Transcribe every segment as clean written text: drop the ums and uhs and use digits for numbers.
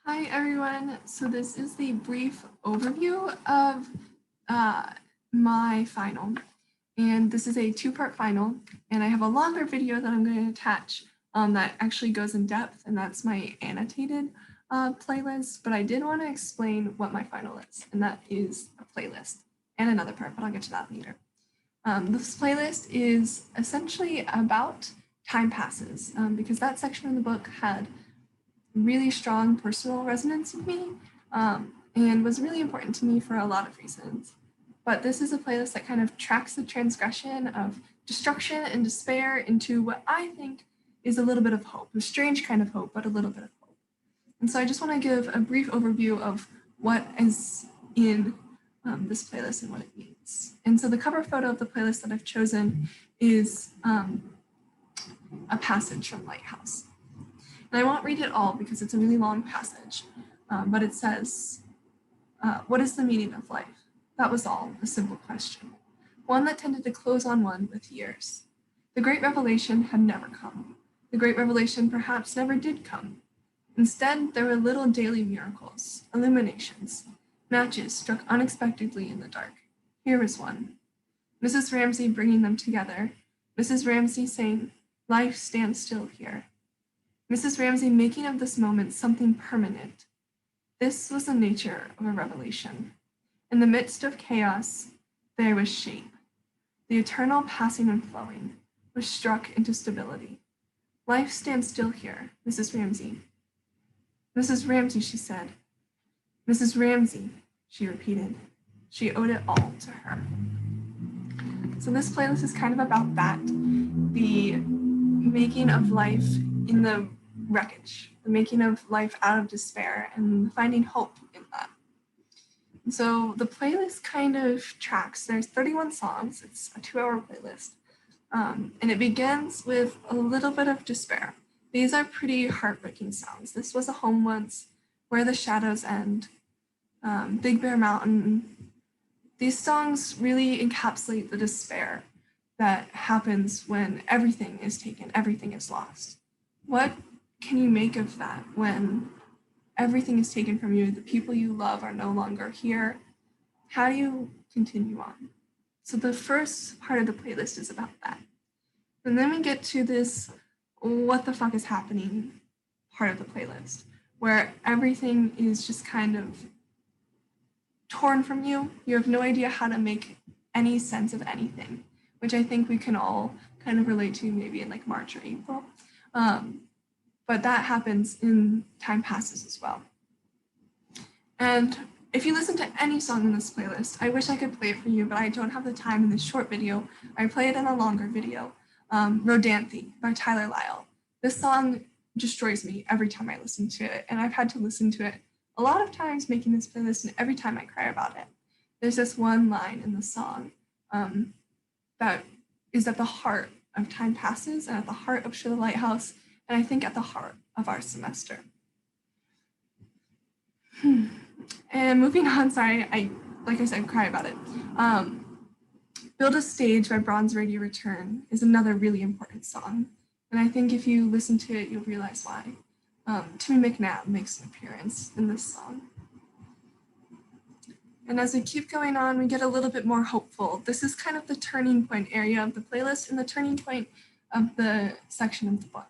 Hi everyone, so this is the brief overview of my final, and this is a two-part final, and I have a longer video that I'm going to attach that actually goes in depth, and that's my annotated playlist, but I did want to explain what my final is, and that is a playlist and another part, but I'll get to that later. This playlist is essentially about time passes, because that section of the book had really strong personal resonance with me and was really important to me for a lot of reasons. But this is a playlist that kind of tracks the transgression of destruction and despair into what I think is a little bit of hope, a strange kind of hope, but a little bit of hope. And so I just want to give a brief overview of what is in this playlist and what it means. And so the cover photo of the playlist that I've chosen is a passage from Lighthouse. And I won't read it all because it's a really long passage, but it says, what is the meaning of life? That was all, a simple question, one that tended to close on one with years. The great revelation had never come. The great revelation perhaps never did come. Instead, there were little daily miracles, illuminations, matches struck unexpectedly in the dark. Here was one. Mrs. Ramsay bringing them together, Mrs. Ramsay saying, life stands still here. Mrs. Ramsay making of this moment something permanent. This was the nature of a revelation. In the midst of chaos, there was shape. The eternal passing and flowing was struck into stability. Life stands still here, Mrs. Ramsay. Mrs. Ramsay, she said. Mrs. Ramsay, she repeated. She owed it all to her. So this playlist is kind of about that, the making of life in the wreckage, the making of life out of despair and finding hope in that. And so the playlist kind of tracks, there's 31 songs, it's a 2-hour playlist, and it begins with a little bit of despair. These are pretty heartbreaking songs. This was a home once, Where the Shadows End, Big Bear Mountain. These songs really encapsulate the despair that happens when everything is taken, everything is lost. What can you make of that when everything is taken from you, the people you love are no longer here? How do you continue on? So the first part of the playlist is about that. And then we get to this what the fuck is happening part of the playlist, where everything is just kind of torn from you. You have no idea how to make any sense of anything, which I think we can all kind of relate to maybe in like March or April. But that happens in Time Passes as well. And if you listen to any song in this playlist, I wish I could play it for you, but I don't have the time in this short video. I play it in a longer video. Rodanthe by Tyler Lyle. This song destroys me every time I listen to it, and I've had to listen to it a lot of times making this playlist, and every time I cry about it. There's this one line in the song that is at the heart of Time Passes and at the heart of Show the Lighthouse, and I think at the heart of our semester. And moving on, sorry, like I said, cry about it. Build a Stage by Bronze Radio Return is another really important song. And I think if you listen to it, you'll realize why. Timmy McNabb makes an appearance in this song. And as we keep going on, we get a little bit more hopeful. This is kind of the turning point area of the playlist and the turning point of the section of the book.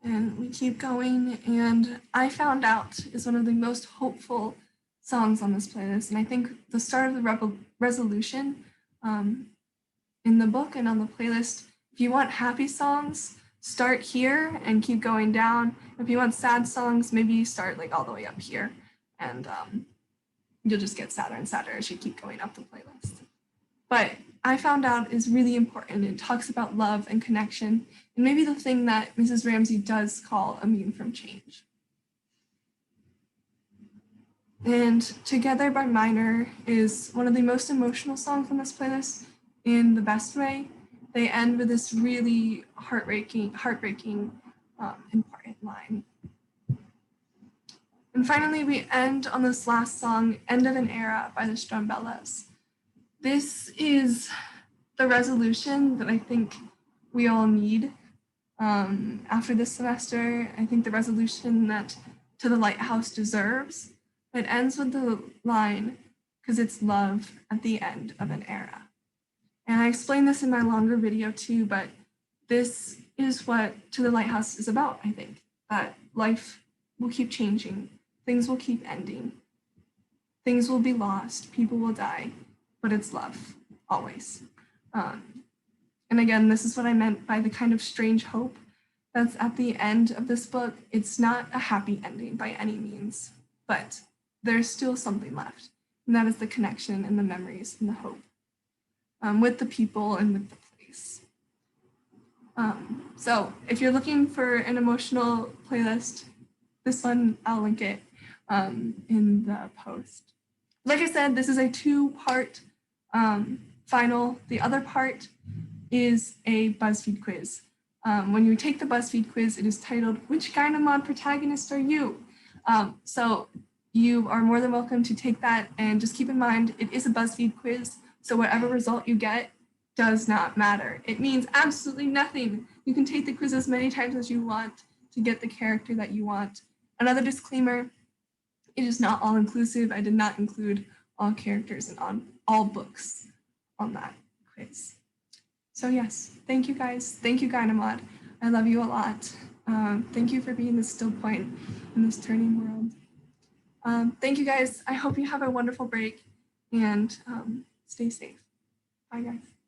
And we keep going, and I Found Out is one of the most hopeful songs on this playlist, and I think the start of the resolution in the book and on the playlist. If you want happy songs, start here and keep going down. If you want sad songs, maybe start like all the way up here, and you'll just get sadder and sadder as you keep going up the playlist. But I Found Out is really important. It talks about love and connection, and maybe the thing that Mrs. Ramsay does call immune from change. And Together by Minor is one of the most emotional songs on this playlist in the best way. They end with this really heartbreaking, important line. And finally, we end on this last song, End of an Era by the Strumbellas. This is the resolution that I think we all need After this semester, I think the resolution that To the Lighthouse deserves, it ends with the line, because it's love at the end of an era. And I explained this in my longer video too, but this is what To the Lighthouse is about, I think, that life will keep changing, things will keep ending, things will be lost, people will die, but it's love, always. And again, this is what I meant by the kind of strange hope that's at the end of this book. It's not a happy ending by any means, but there's still something left. And that is the connection and the memories and the hope with the people and with the place. So if you're looking for an emotional playlist, this one, I'll link it in the post. Like I said, this is a 2-part final. The other part is a BuzzFeed quiz. When you take the BuzzFeed quiz, it is titled, "Which Gynomod protagonist are you?" So you are more than welcome to take that, and just keep in mind, it is a BuzzFeed quiz, so whatever result you get does not matter. It means absolutely nothing. You can take the quiz as many times as you want to get the character that you want. Another disclaimer, it is not all inclusive. I did not include all characters and on all books on that quiz. So yes, thank you guys. Thank you, Gynomod. I love you a lot. Thank you for being the still point in this turning world. Thank you guys. I hope you have a wonderful break and stay safe. Bye guys.